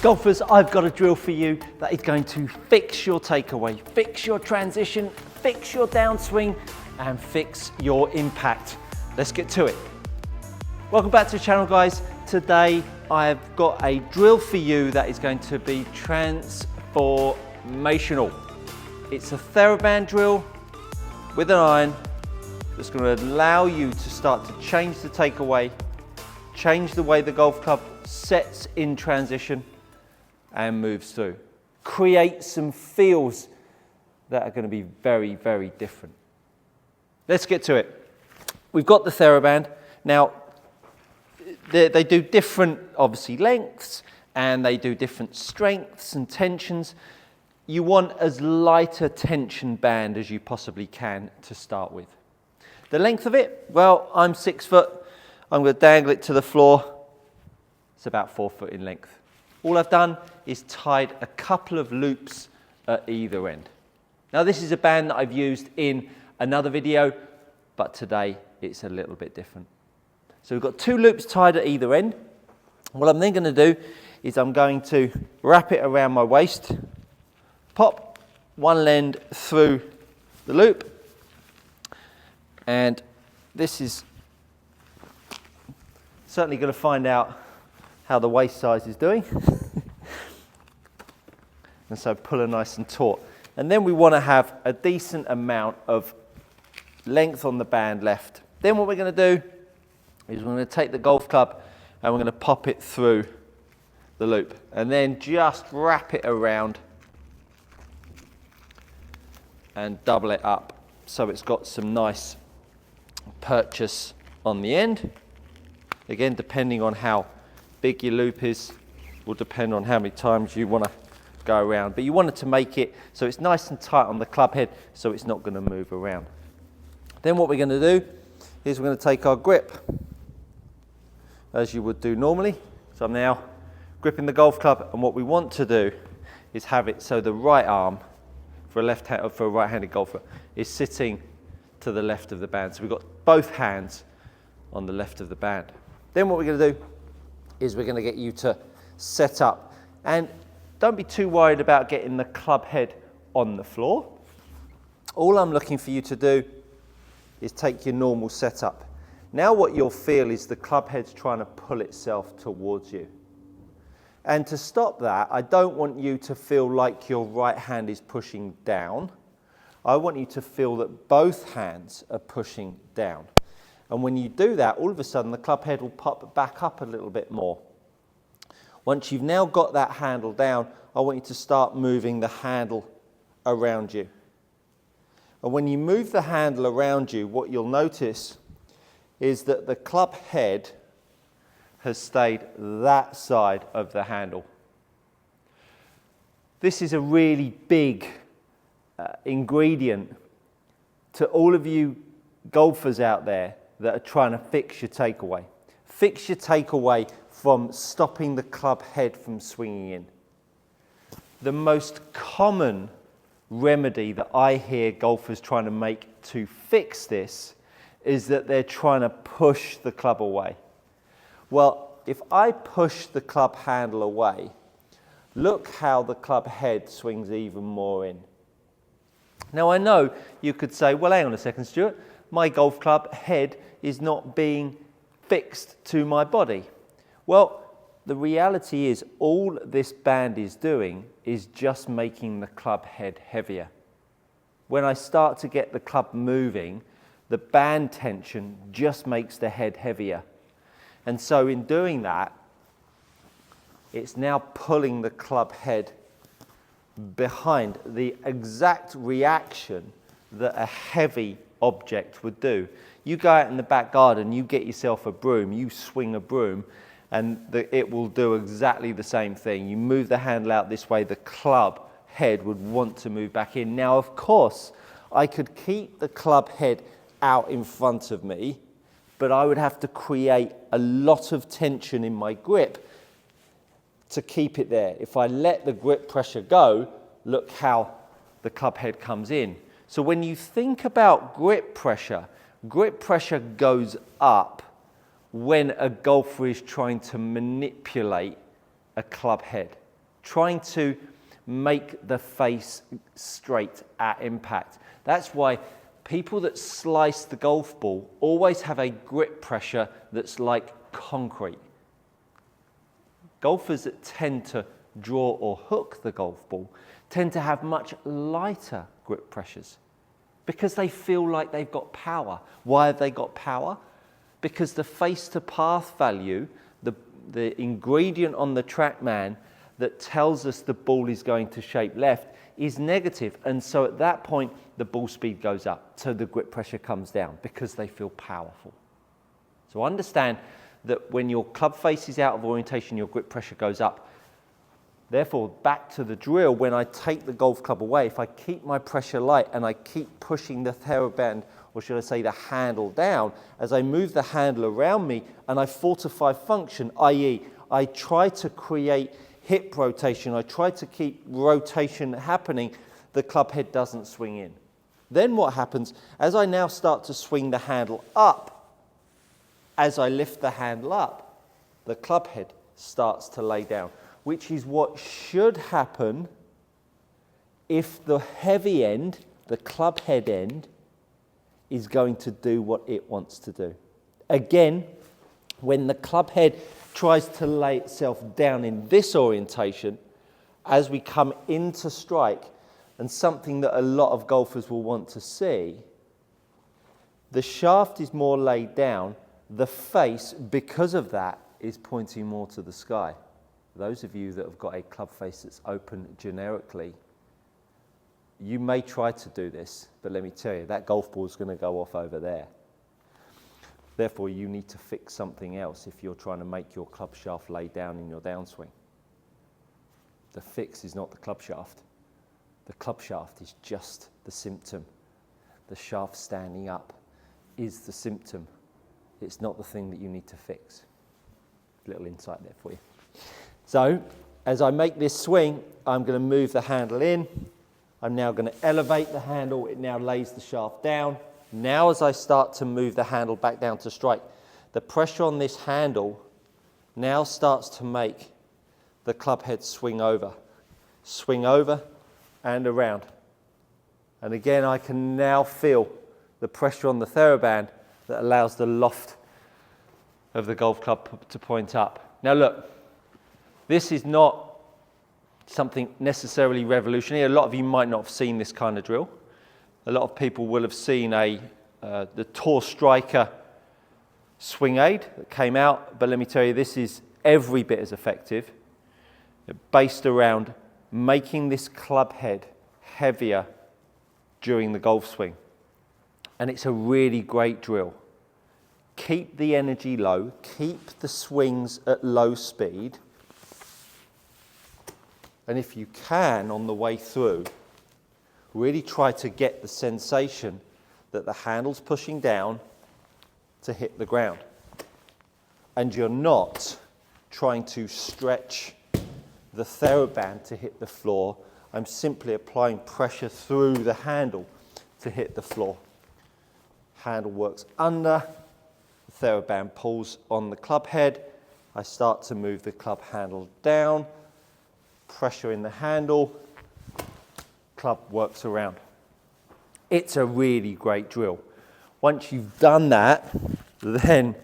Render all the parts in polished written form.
Golfers, I've got a drill for you that is going to fix your takeaway, fix your transition, fix your downswing, and fix your impact. Let's get to it. Welcome back to the channel, guys. Today I've got a drill for you that is going to be transformational. It's a TheraBand drill with an iron that's going to allow you to start to change the takeaway, change the way the golf club sets in transition and moves through. Create some feels that are going to be very, very different. Let's get to it. We've got the TheraBand. Now, they do different, obviously, lengths, and they do different strengths and tensions. You want as light a tension band as you possibly can to start with. The length of it, well, I'm 6 foot. I'm going to dangle it to the floor. It's about 4 foot in length. All I've done is tied a couple of loops at either end. Now, this is a band that I've used in another video, but today it's a little bit different. So we've got 2 loops tied at either end. What I'm then going to do is I'm going to wrap it around my waist, pop one end through the loop, and this is certainly going to find out how the waist size is doing. And so pull her nice and taut. And then we want to have a decent amount of length on the band left. Then what we're going to do is we're going to take the golf club and we're going to pop it through the loop. And then just wrap it around and double it up so it's got some nice purchase on the end. Again, depending on how big your loop is, will depend on how many times you want to go around. But you want it to make it so it's nice and tight on the club head so it's not going to move around. Then what we're going to do is we're going to take our grip as you would do normally. So I'm now gripping the golf club, and what we want to do is have it so the right arm for a right-handed golfer is sitting to the left of the band. So we've got both hands on the left of the band. Then what we're going to do is we're going to get you to set up, and don't be too worried about getting the club head on the floor. All I'm looking for you to do is take your normal setup. Now what you'll feel is the club head's trying to pull itself towards you. And to stop that, I don't want you to feel like your right hand is pushing down. I want you to feel that both hands are pushing down. And when you do that, all of a sudden the club head will pop back up a little bit more. Once you've now got that handle down, I want you to start moving the handle around you. And when you move the handle around you, what you'll notice is that the club head has stayed that side of the handle. This is a really big ingredient to all of you golfers out there that are trying to fix your takeaway. Fix your takeaway from stopping the club head from swinging in. The most common remedy that I hear golfers trying to make to fix this is that they're trying to push the club away. Well, if I push the club handle away, look how the club head swings even more in. Now, I know you could say, well, hang on a second, Stuart, my golf club head is not being fixed to my body. Well, the reality is all this band is doing is just making the club head heavier. When I start to get the club moving, the band tension just makes the head heavier. And so in doing that, it's now pulling the club head behind the exact reaction that a heavy object would do. You go out in the back garden, you get yourself a broom, you swing a broom, and it will do exactly the same thing. You move the handle out this way, the club head would want to move back in. Now, of course, I could keep the club head out in front of me, but I would have to create a lot of tension in my grip to keep it there. If I let the grip pressure go, look how the club head comes in. So when you think about grip pressure goes up when a golfer is trying to manipulate a club head. trying to make the face straight at impact. That's why people that slice the golf ball always have a grip pressure that's like concrete. Golfers that tend to draw or hook the golf ball tend to have much lighter grip pressures because they feel like they've got power. Why have they got power? Because the face to path value, the ingredient on the TrackMan that tells us the ball is going to shape left, is negative. And so at that point, the ball speed goes up. So the grip pressure comes down because they feel powerful. So understand that when your club face is out of orientation, your grip pressure goes up. Therefore, back to the drill, when I take the golf club away, if I keep my pressure light and I keep pushing the TheraBand, or should I say the handle down, as I move the handle around me and I fortify function, i.e. I try to create hip rotation, I try to keep rotation happening, the club head doesn't swing in. Then what happens, as I now start to swing the handle up, as I lift the handle up, the club head starts to lay down, which is what should happen if the heavy end, the club head end, is going to do what it wants to do. Again, when the club head tries to lay itself down in this orientation, as we come into strike, and something that a lot of golfers will want to see, the shaft is more laid down, the face, because of that, is pointing more to the sky. Those of you that have got a club face that's open generically, you may try to do this, but let me tell you, that golf ball is going to go off over there. Therefore, you need to fix something else if you're trying to make your club shaft lay down in your downswing. The fix is not the club shaft. The club shaft is just the symptom. The shaft standing up is the symptom. It's not the thing that you need to fix. Little insight there for you. So, as I make this swing, I'm going to move the handle in. I'm now going to elevate the handle. It now lays the shaft down. Now as I start to move the handle back down to strike, the pressure on this handle now starts to make the club head swing over and around. And again, I can now feel the pressure on the TheraBand that allows the loft of the golf club to point up. Now look, this is not something necessarily revolutionary. A lot of you might not have seen this kind of drill. A lot of people will have seen the Tour Striker swing aid that came out, but let me tell you, this is every bit as effective, based around making this club head heavier during the golf swing. And it's a really great drill. Keep the energy low, keep the swings at low speed, and if you can, on the way through, really try to get the sensation that the handle's pushing down to hit the ground. And you're not trying to stretch the TheraBand to hit the floor. I'm simply applying pressure through the handle to hit the floor. Handle works under, the TheraBand pulls on the club head. I start to move the club handle down, pressure in the handle, club works around. It's a really great drill. Once you've done that, then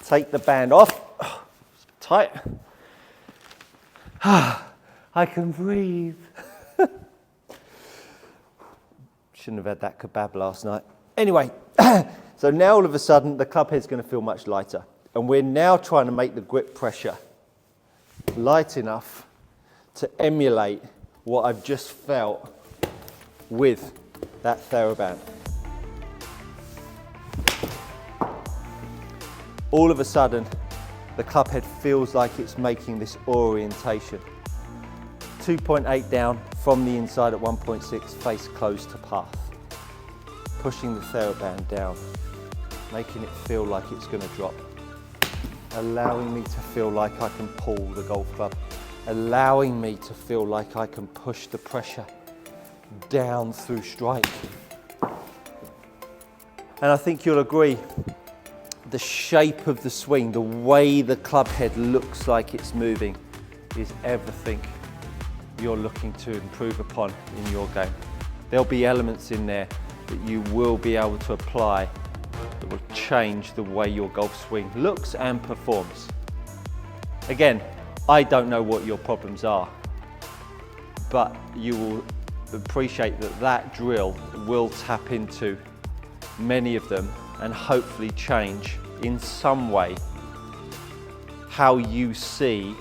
take the band off. Oh, it's tight. I can breathe. Shouldn't have had that kebab last night. Anyway, so now all of a sudden the club head's going to feel much lighter. And we're now trying to make the grip pressure light enough to emulate what I've just felt with that TheraBand. All of a sudden, the club head feels like it's making this orientation. 2.8 down from the inside at 1.6, face close to path. Pushing the TheraBand down, making it feel like it's going to drop. Allowing me to feel like I can pull the golf club. Allowing me to feel like I can push the pressure down through strike. And I think you'll agree, the shape of the swing, the way the club head looks like it's moving, is everything you're looking to improve upon in your game. There'll be elements in there that you will be able to apply that will change the way your golf swing looks and performs. Again, I don't know what your problems are, but you will appreciate that that drill will tap into many of them and hopefully change in some way how you see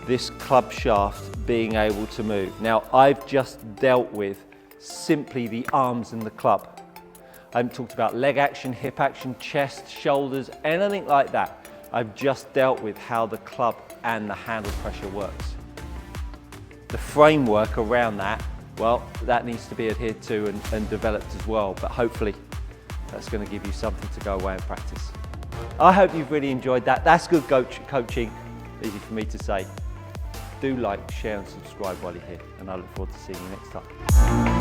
this club shaft being able to move. Now, I've just dealt with simply the arms and the club. I haven't talked about leg action, hip action, chest, shoulders, anything like that. I've just dealt with how the club and the handle pressure works. The framework around that, well, that needs to be adhered to and developed as well, but hopefully that's going to give you something to go away and practice. I hope you've really enjoyed that. That's good coaching, easy for me to say. Do like, share and subscribe while you're here, and I look forward to seeing you next time.